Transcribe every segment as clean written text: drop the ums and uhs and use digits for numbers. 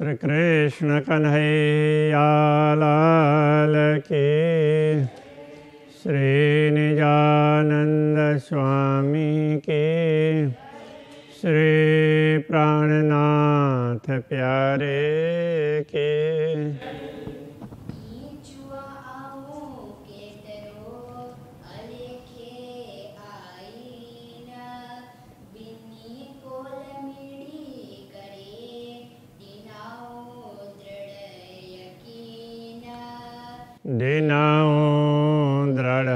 श्री कृष्ण कन्हैया लाल की, श्री निजानंद स्वामी की, श्री प्राणनाथ प्यारे के। दिनाओ दृढ़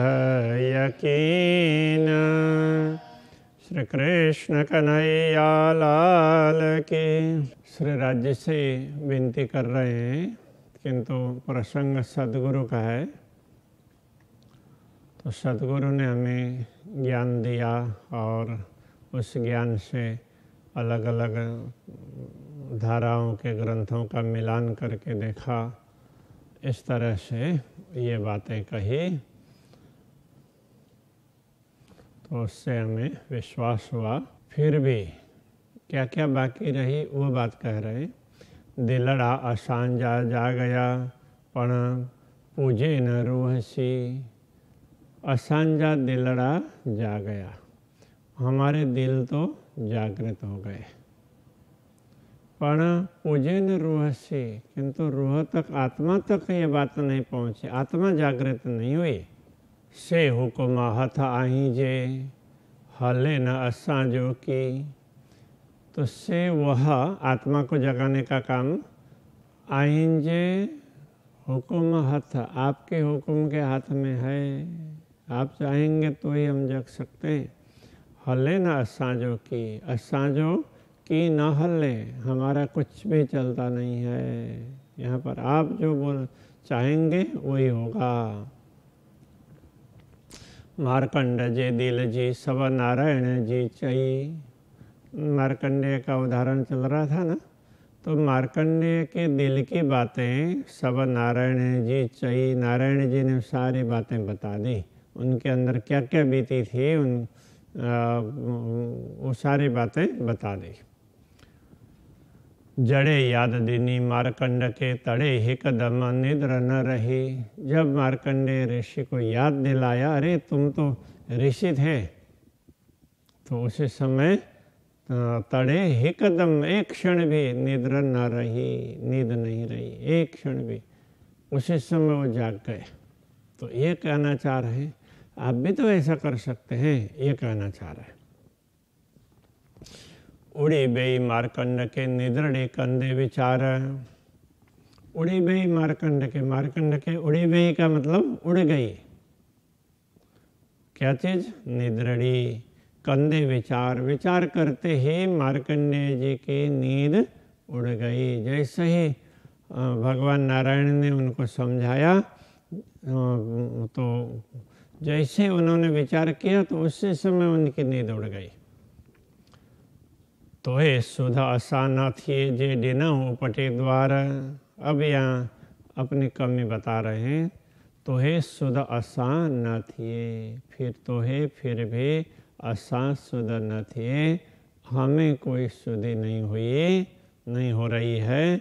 यकीन, श्री कृष्ण कन्हैया लाल की। श्री राज्य से विनती कर रहे हैं, किंतु प्रसंग सद्गुरु का है। तो सद्गुरु ने हमें ज्ञान दिया और उस ज्ञान से अलग अलग धाराओं के ग्रंथों का मिलान करके देखा। इस तरह से ये बातें कही तो उससे हमें विश्वास हुआ। फिर भी क्या क्या बाकी रही वो बात कह रहे। दिलड़ा असांजा जा गया पण पूजे न रूहसी। असांजा दिलड़ा जा गया, हमारे दिल तो जागृत हो गए, पण पूजे न रूह से, किंतु रूह तक, आत्मा तक ये बात नहीं पहुँची, आत्मा जागृत नहीं हुई। से हुकुम हथ आही जे हले न असांजो की। तो से वह आत्मा को जगाने का काम, आहिंजे हुकुम हथ, आपके हुक्म के हाथ में है, आप चाहेंगे तो ही हम जग सकते हैं। हले न असांजो की, असांजो की न हले, हमारा कुछ भी चलता नहीं है। यहाँ पर आप जो बोल चाहेंगे वही होगा। मार्कंड जे दिल जी सब नारायण जी चई। मार्कंडेय का उदाहरण चल रहा था ना, तो मार्कंडेय के दिल की बातें सब नारायण जी चई, नारायण जी ने सारी बातें बता दी। उनके अंदर क्या क्या बीती थी वो सारी बातें बता दी। जड़े याद दीनी मार्कंड के तड़े हिकदम निद्र न रही। जब मार्कंडेय ऋषि को याद दिलाया, अरे तुम तो ऋषि थे, तो उसी समय तड़े हिकदम, एक क्षण भी निद्र न रही, नींद नहीं रही एक क्षण भी, उसी समय वो जाग गए। तो ये कहना चाह रहे हैं आप भी तो ऐसा कर सकते हैं, ये कहना चाह रहे हैं। उड़ी बेई मार्कंड के निद्रड़े कंधे विचार। उड़ी बेई मार्कंड के उड़ी बेई का मतलब उड़ गई। क्या चीज? निद्रड़ी कंधे विचार, विचार करते ही मार्कंडेय जी की नींद उड़ गई। जैसे ही भगवान नारायण ने उनको समझाया, तो जैसे उन्होंने विचार किया तो उसी समय उनकी नींद उड़ गई। तो हे सुधा असाना थिए जे डिना उपटे द्वार। अब यहाँ अपनी कमी बता रहे हैं। तो हे सुधा असा न थिए, फिर तो है फिर भी असा सुध न थिए, हमें कोई सुधि नहीं हुई, नहीं हो रही है।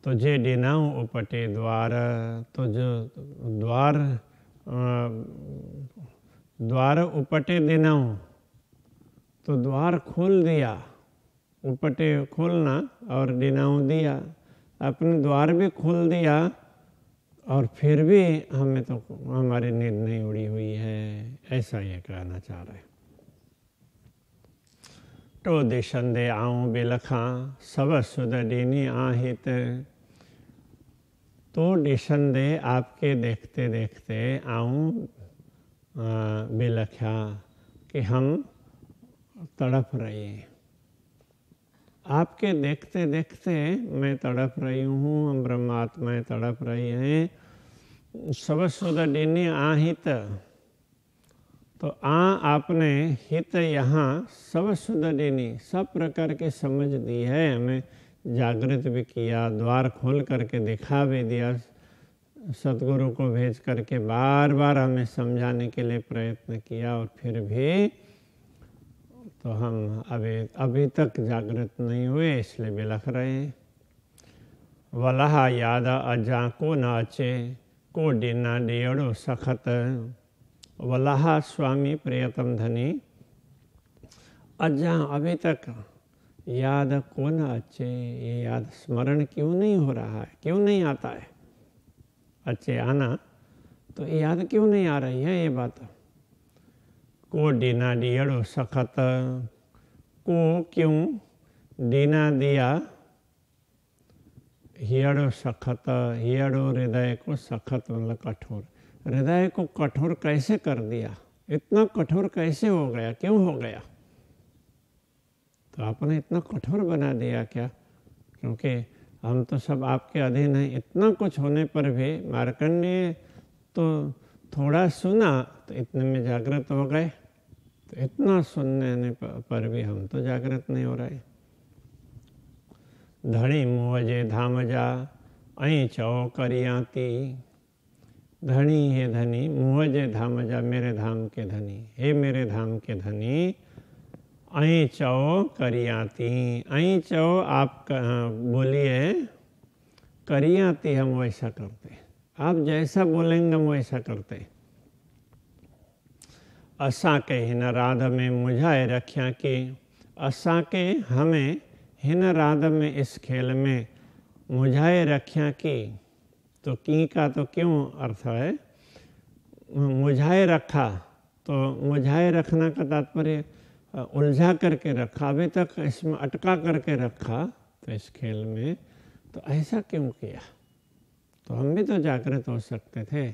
तो जे डिनाऊ उपटे द्वार, तो जो द्वार उपटे दिनाऊ, तो द्वार खोल दिया। उपटे खोलना और दिनाऊ दिया, अपने द्वार भी खोल दिया और फिर भी हमें तो हमारी नींद नहीं उड़ी हुई है, ऐसा ये कहना चाह रहे। तो दिशन दे आऊँ बिलखा सब सुध डीनी आहित। तो दिशन दे, आपके देखते देखते आऊँ बिलखा, कि हम तड़प रहे हैं। आपके देखते देखते मैं तड़प रही हूँ, हम ब्रह्मात्माएं तड़प रही हैं। सब सुध डीनी आहित, तो आपने हित यहाँ सब सुध डीनी, सब प्रकार की समझ दी है, हमें जागृत भी किया, द्वार खोल करके दिखा भी दिया, सतगुरु को भेज करके बार बार हमें समझाने के लिए प्रयत्न किया, और फिर भी तो हम अभी तक जागृत नहीं हुए, इसलिए बिलख रहे हैं। वलहा याद अजा को न अचे को डीना डियड़ो सखत। वलहा स्वामी प्रियतम धनी अजा अभी तक याद को न अचे, ये याद स्मरण क्यों नहीं हो रहा है, क्यों नहीं आता है। अच्छे आना तो याद क्यों नहीं आ रही है ये बात। को डीना डियड़ो सखत, को क्यों डीना दिया, हियड़ो सखत, हियड़ो हृदय को सखत मतलब कठोर, हृदय को कठोर कैसे कर दिया, इतना कठोर कैसे हो गया, क्यों हो गया। तो आपने इतना कठोर बना दिया क्या, क्योंकि हम तो सब आपके अधीन हैं। इतना कुछ होने पर भी मार्कंडेय तो थोड़ा सुना तो इतने में जागृत हो गए, तो इतना सुनने पर भी हम तो जागृत नहीं हो रहे। धनी मुझे धाम जा अई चौ करियाती, धनी हे धनी, मुझे धाम जा मेरे धाम के धनी, हे मेरे धाम के धनी, अई चौ करियाती, अई चौ आप बोलिए, करियाती हम वैसा करते, आप जैसा बोलेंगे हम वैसा करते। असा के हिन राध में मुझाए रख्या कि, असा के हमें हिन राध में इस खेल में मुझाए रख्या कि, तो की का तो क्यों अर्थ है, मुझाए रखा, तो मुझाए रखना का तात्पर्य उलझा करके रखा, अभी तक इसमें अटका करके रखा, तो इस खेल में तो ऐसा क्यों किया। तो हम भी तो जागृत हो सकते थे।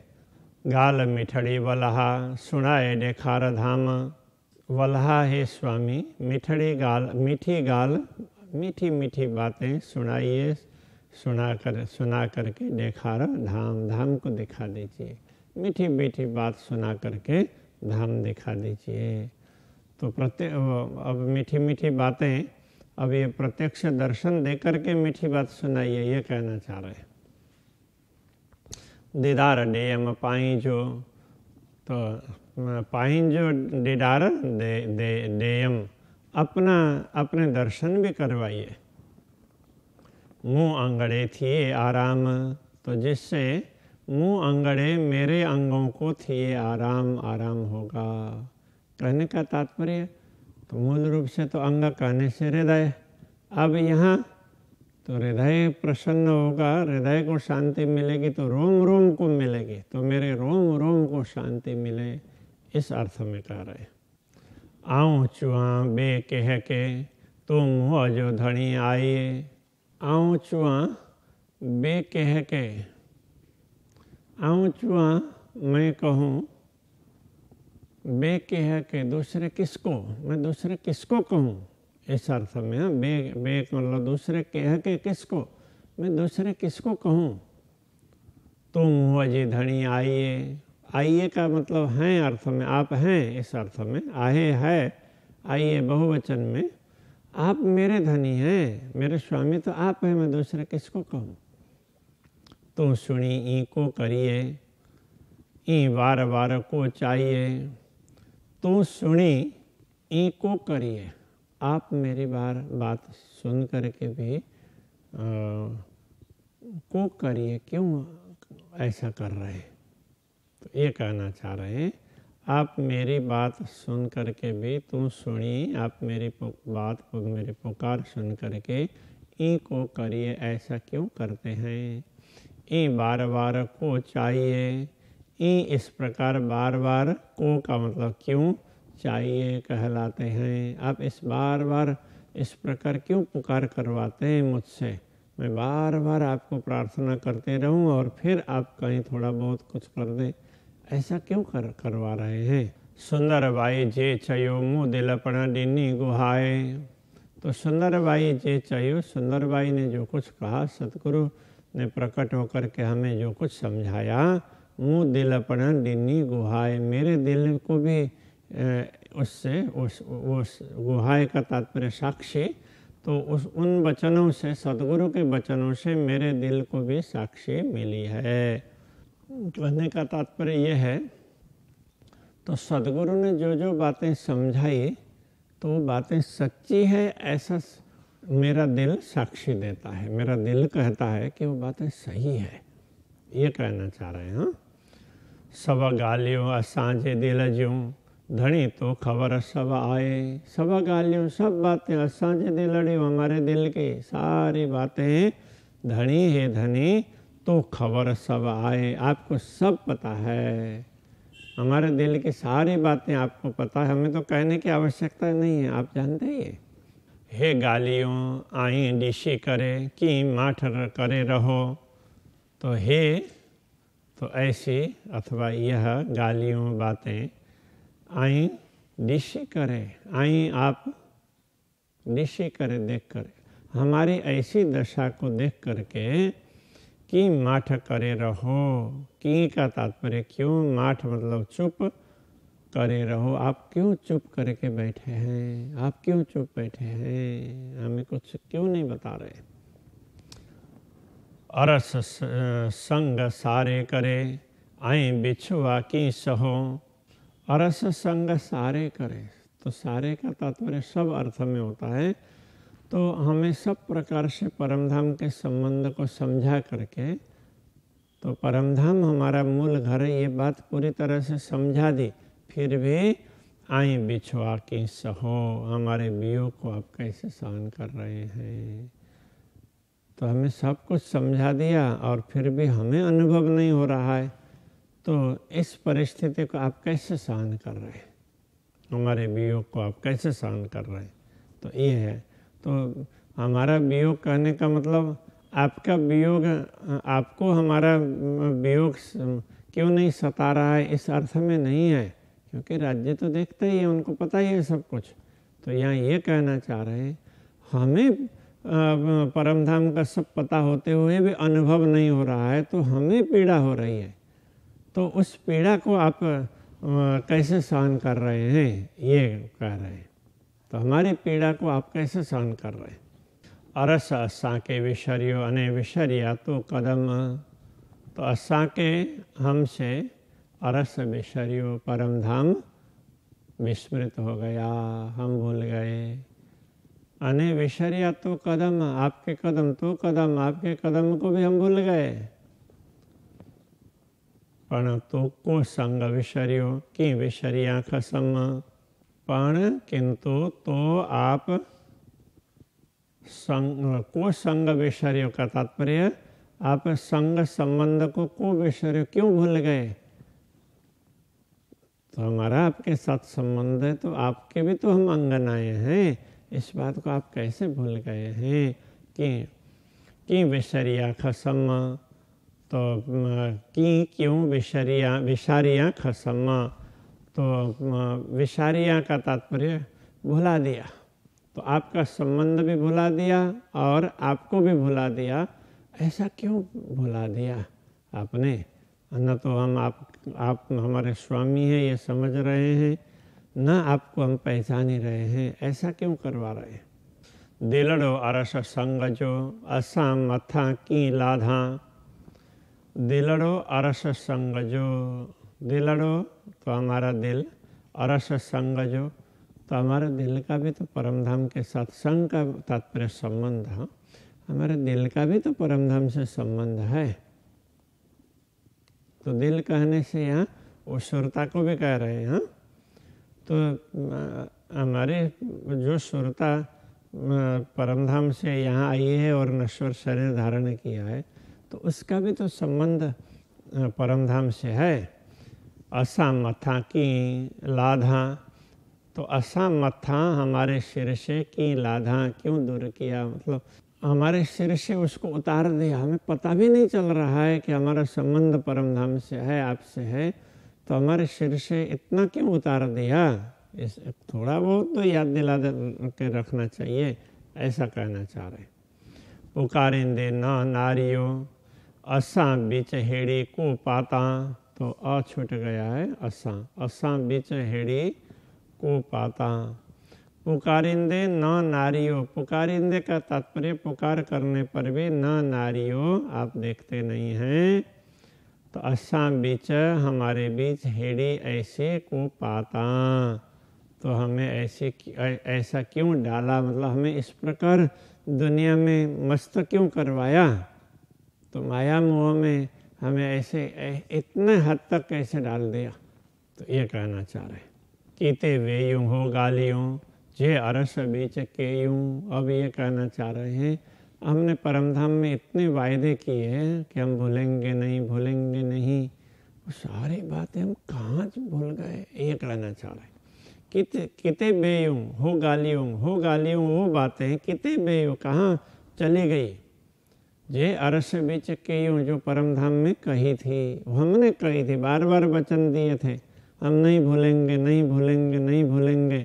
गाल मिठड़ी वलहा सुनाए देखार धाम, वलहा हे स्वामी मिठड़ी गाल, मीठी गाल, मीठी मीठी बातें सुनाइए, सुना करके देखार धाम, धाम को दिखा दीजिए, मीठी मीठी बात सुना करके धाम दिखा दीजिए। तो अब मीठी मीठी बातें, अब ये प्रत्यक्ष दर्शन दे करके मीठी बात सुनाइए, ये कहना चाह रहे हैं। दीदार डेयम पाई जो, तो पाई जो दीदार डेयम, अपने दर्शन भी करवाइए। मुँह अंगड़े थिए आराम, तो जिससे मुँह अंगड़े मेरे अंगों को थिए आराम, आराम होगा। कहने का तात्पर्य तो मूल रूप से तो अंग कहने से हृदय, अब यहाँ तो हृदय प्रसन्न होगा, हृदय को शांति मिलेगी तो रोम रोम को मिलेगी, तो मेरे रोम रोम को शांति मिले, इस अर्थ में कह रहे। आऊँ चुआ बे कह के तुम हो जो धनी आइए, आऊँ चुआ बे कह के, आऊँ चुआ मैं कहूँ, बे कह के दूसरे किसको, मैं दूसरे किसको कहूँ, इस अर्थ में बे मतलब दूसरे कह के किसको, मैं दूसरे किसको कहूँ। तुम हो जी धनी आइए, आइए का मतलब हैं अर्थ में आप हैं, इस अर्थ में आहे है, आइए बहुवचन में, आप मेरे धनी हैं, मेरे स्वामी तो आप हैं, मैं दूसरे किसको कहूँ। तुम सुनी ई को करिए, ई बार बार को चाहिए, तू सुनी ई को करिए, आप मेरी बात सुन करके भी को करिए, क्यों ऐसा कर रहे हैं। तो ये कहना चाह रहे हैं, आप मेरी बात सुन करके भी तू सुनी, आप मेरी बात को, मेरी पुकार सुन करके ई को करिए, ऐसा क्यों करते हैं। ई बार बार को चाहिए, ई इस प्रकार बार बार, को का मतलब क्यों, चाहिए कहलाते हैं। आप इस बार बार इस प्रकार क्यों पुकार करवाते हैं मुझसे, मैं बार बार आपको प्रार्थना करते रहूं और फिर आप कहीं थोड़ा बहुत कुछ कर दें, ऐसा क्यों करवा रहे हैं। सुंदर बाई जे चयो मुँह दिलपना डिनी गुहाए, तो सुंदर बाई जे चयो, सुंदर बाई ने जो कुछ कहा, सतगुरु ने प्रकट होकर के हमें जो कुछ समझाया, मुँह दिलपना डिनी गुहाए, मेरे दिल को भी उससे उस गुहाए का तात्पर्य साक्षी, तो उन वचनों से, सदगुरु के वचनों से मेरे दिल को भी साक्षी मिली है। कहने का तात्पर्य यह है, तो सदगुरु ने जो जो बातें समझाई तो वो बातें सच्ची है, ऐसा मेरा दिल साक्षी देता है, मेरा दिल कहता है कि वो बातें सही है, ये कहना चाह रहे हैं। हाँ, सब गालियों असांजे दिल जूं धनी तो खबर सब आए। सब गालियों सब बातें असांजे दिलड़ियों हमारे दिल की सारी बातें धनी है धनी तो खबर सब आए, आपको सब पता है, हमारे दिल की सारी बातें आपको पता है, हमें तो कहने की आवश्यकता नहीं है, आप जानते ही है। हे गालियों आई डिशी करे कि माठ करे रहो, तो हे तो ऐसी अथवा यह गालियों बातें आई डिशी करे, आई आप डिशी करे देख कर, हमारी ऐसी दशा को देख करके कि माठ करे रहो, की का तात्पर्य क्यों, माठ मतलब चुप करे रहो, आप क्यों चुप करके बैठे हैं, आप क्यों चुप बैठे हैं, हमें कुछ क्यों नहीं बता रहे। अरस संग सारे करे आए बिछुआ की सहो, अरस संग सारे करे, तो सारे का तात्पर्य सब अर्थ में होता है, तो हमें सब प्रकार से परमधाम के संबंध को समझा करके, तो परमधाम हमारा मूल घर है, ये बात पूरी तरह से समझा दी, फिर भी आई बिछुआ की सहो, हमारे वियोग को आप कैसे सहन कर रहे हैं, तो हमें सब कुछ समझा दिया और फिर भी हमें अनुभव नहीं हो रहा है, तो इस परिस्थिति को आप कैसे सहन कर रहे हैं, हमारे वियोग को आप कैसे सहन कर रहे हैं, तो ये है। तो हमारा वियोग कहने का मतलब आपका वियोग, आपको हमारा वियोग क्यों नहीं सता रहा है, इस अर्थ में नहीं है, क्योंकि राज्य तो देखते ही है, उनको पता ही है सब कुछ। तो यहाँ ये कहना चाह रहे हैं हमें परमधाम का सब पता होते हुए भी अनुभव नहीं हो रहा है, तो हमें पीड़ा हो रही है, तो उस पीड़ा को आप कैसे सहन कर रहे हैं, ये कह रहे हैं। तो हमारी पीड़ा को आप कैसे सहन कर रहे हैं। अरस असा के विषरियो अने विषरिया तो कदम, तो असा के हमसे अरस विषरियो परमधाम विस्मृत हो गया, हम भूल गए, अने विषरिया तो कदम, आपके कदम तो कदम, आपके कदम को भी हम भूल गए। पण तो को संग विषरियो कि विषरिया खसम, पण किंतु तो आप संग को संग विषरियो का तात्पर्य आप संग संबंध को विषरियो क्यों भूल गए, तो हमारा आपके साथ संबंध है, तो आपके भी तो हम अंगनाएं हैं, इस बात को आप कैसे भूल गए हैं कि विषरिया खसम, तो कि क्यों विषरिया विषारिया खसम, तो विषारिया का तात्पर्य भुला दिया, तो आपका संबंध भी भुला दिया और आपको भी भुला दिया, ऐसा क्यों भुला दिया आपने, न तो हम आप हमारे स्वामी हैं ये समझ रहे हैं, न आपको हम पहचान ही रहे हैं, ऐसा क्यों करवा रहे हैं। दिलड़ो अरस संग जो असा मथा की लाधा, दिलड़ो अरस संग जो, दिलड़ो तो हमारा दिल, अरस संग जो तो हमारे दिल का भी तो परमधाम के साथ, संग का तात्पर्य संबंध, हमारे दिल का भी तो परमधाम से संबंध है, तो दिल कहने से यहाँ वो सुरता को भी कह रहे हैं। तो हमारे जो सुरता परमधाम से यहाँ आई है और नश्वर शरीर धारण किया है, तो उसका भी तो संबंध परमधाम से है। असा मथा की लाधा, तो असा मथा हमारे सिर से की लाधा क्यों दूर किया, मतलब हमारे सिर से उसको उतार दिया, हमें पता भी नहीं चल रहा है कि हमारा संबंध परमधाम से है, आपसे है, तो हमारे सिर से इतना क्यों उतार दिया, इस थोड़ा बहुत तो याद दिला के रखना चाहिए, ऐसा कहना चाह रहे। पुकारिंदे न नारियो असा बीच हेड़ी को पाता, तो अ छूट गया है, असा बीच हेड़ी को पाता। पुकारिंदे न नारियो, पुकारिंदे का तात्पर्य पुकार करने पर भी न नारियो आप देखते नहीं हैं, तो असा बीच हमारे बीच हेड़ी ऐसे को पाता, तो हमें ऐसा क्यों डाला, मतलब हमें इस प्रकार दुनिया में मस्त क्यों करवाया। तो माया मोह में हमें ऐसे इतने हद तक कैसे डाल दिया। तो ये कहना चाह रहे, कीते वेयूं हो गालियों जे अरस बीच के यूं। अब ये कहना चाह रहे हैं हमने परमधाम में इतने वायदे किए हैं कि हम भूलेंगे नहीं भूलेंगे नहीं, वो सारी बातें हम कहाँ भूल गए, ये कहना चाह रहे। किते बेयूं हो गालियों वो बातें किते बेयूं कहाँ चली गई। जे अरस बीच के यूं जो परमधाम में कही थी, हमने कही थी, बार बार वचन दिए थे हम नहीं भूलेंगे नहीं भूलेंगे नहीं भूलेंगे,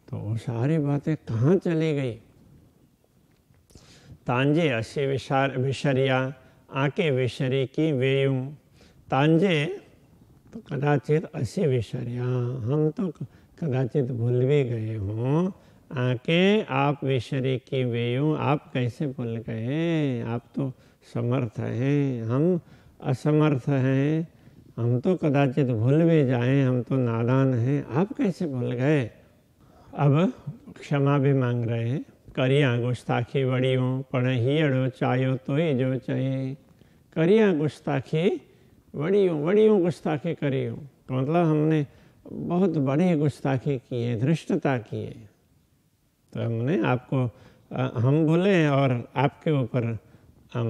तो वो सारी बातें कहाँ चली गई। तांजे असी विशरिया आके विशरी की वेयूं। तांजे तो कदाचित असी विशरिया, हम तो कदाचित भूल भी गए हों। आके आप विशरी की वेयूं, आप कैसे भूल गए, आप तो समर्थ हैं, हम असमर्थ हैं, हम तो कदाचित भूल भी जाएं, हम तो नादान हैं, आप कैसे भूल गए। अब क्षमा भी मांग रहे हैं। करिया गुस्ताखी वड़ियों पण हीअड़ो चायो तो ही जो चए। करिया गुस्ताखी वड़ियों गुस्ताखी करियो, तो मतलब हमने बहुत बड़ी गुस्ताखी की है, धृष्टता की है। तो हमने आपको हम बोले और आपके ऊपर हम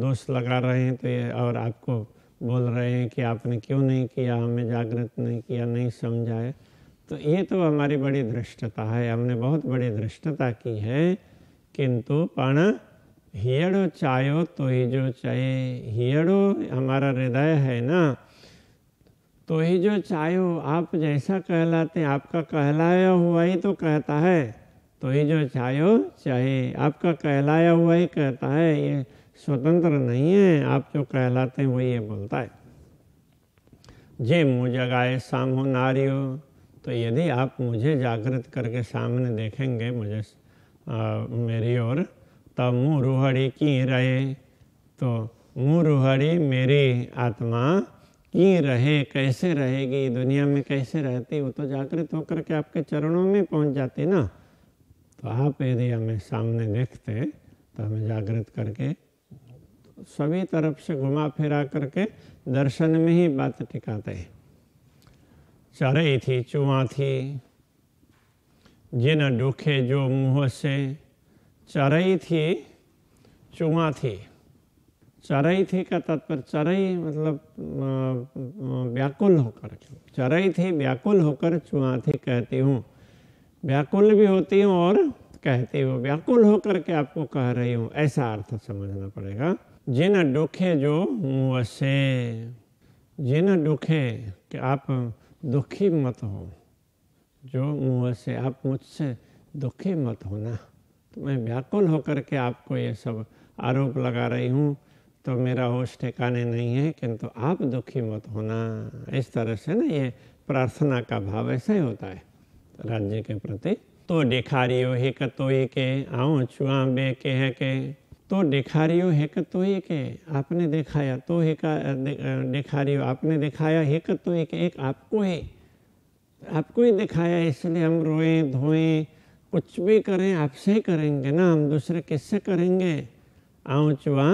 दोष लगा रहे हैं, तो ये और आपको बोल रहे हैं कि आपने क्यों नहीं किया, हमें जागृत नहीं किया, नहीं समझाए। तो ये तो हमारी बड़ी धृष्टता है, हमने बहुत बड़ी धृष्टता की है। किंतु पण हियड़ो चायो तो ही जो चाहे, हियड़ो हमारा हृदय है ना, तो ही जो चाहो, आप जैसा कहलाते, आपका कहलाया हुआ ही तो कहता है, तो ही जो चाहो चाहे, आपका कहलाया हुआ ही कहता है, ये स्वतंत्र नहीं है, आप जो कहलाते हैं वही ये बोलता है। जे मुँह जगाए सामो नारियो, तो यदि आप मुझे जागृत करके सामने देखेंगे मुझे मेरी ओर, तब मुँह रूहड़ी की रहे, तो मुँह रूहड़ी मेरी आत्मा की रहे, कैसे रहेगी, दुनिया में कैसे रहती, वो तो जागृत होकर के आपके चरणों में पहुंच जाती ना। तो आप यदि हमें सामने देखते तो हमें जागृत करके सभी तरफ से घुमा फिरा करके दर्शन में ही बात टिकाते हैं। चरई थी चुआ थी जिन डूखे जो मुँह से, चरई थी चुआ थी। चरई थी का तात्पर्य, चरई मतलब व्याकुल होकर, चरई थी व्याकुल होकर चुआ थी कहती हूँ, व्याकुल भी होती हूँ और कहती हूँ, व्याकुल होकर के आपको कह रही हूँ, ऐसा अर्थ समझना पड़ेगा। जिन दुखे जो मुँह से, जिन दुखे कि आप दुखी मत हो, जो मुँह से, आप मुझसे दुखी मत होना। तो मैं व्याकुल होकर के आपको ये सब आरोप लगा रही हूँ, तो मेरा होश ठिकाने नहीं है, किंतु आप दुखी मत होना। इस तरह से ना ये प्रार्थना का भाव ऐसा ही होता है राज्य के प्रति। तो दिखारियो है कतोई के आऊँ छुआ बे के है के, तो दिखारियो है कतोई के, आपने दिखाया, तो है का दिखारियो आपने दिखाया, है कतोई के एक आपको है, आपको ही दिखाया, इसलिए हम रोएं धोएं कुछ भी करें आपसे ही करेंगे ना, हम दूसरे किससे करेंगे। आऊँ चुआ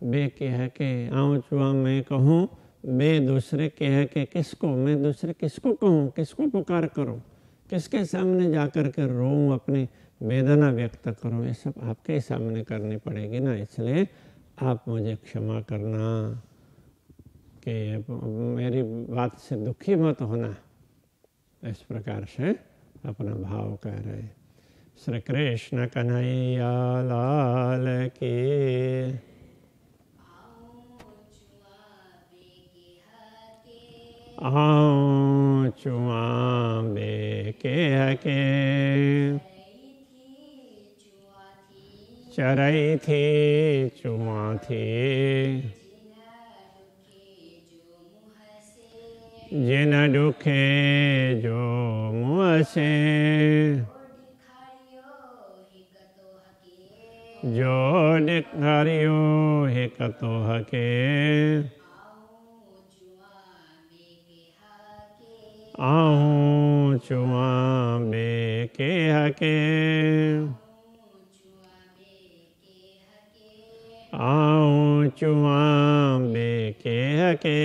बे के है के, आऊँ चुआ मैं कहूँ, बे दूसरे के है के, किसको, मैं दूसरे किसको कहूँ, किसको पुकार करूँ, किसके सामने जा कर के रोऊँ, अपनी वेदना व्यक्त करूँ, ये सब आपके सामने करनी पड़ेगी ना। इसलिए आप मुझे क्षमा करना कि मेरी बात से दुखी मत होना, इस प्रकार से अपना भाव कह रहे। श्री कृष्ण कन्हैया लाल की। आऊँ चुआ बे के हके, चरई थी चुआ थी, जिन दुखे जो मुँह से, जो दिखारियो है कतो हके, आहूं चुआ बे के हके आहूं चुआ बे के हके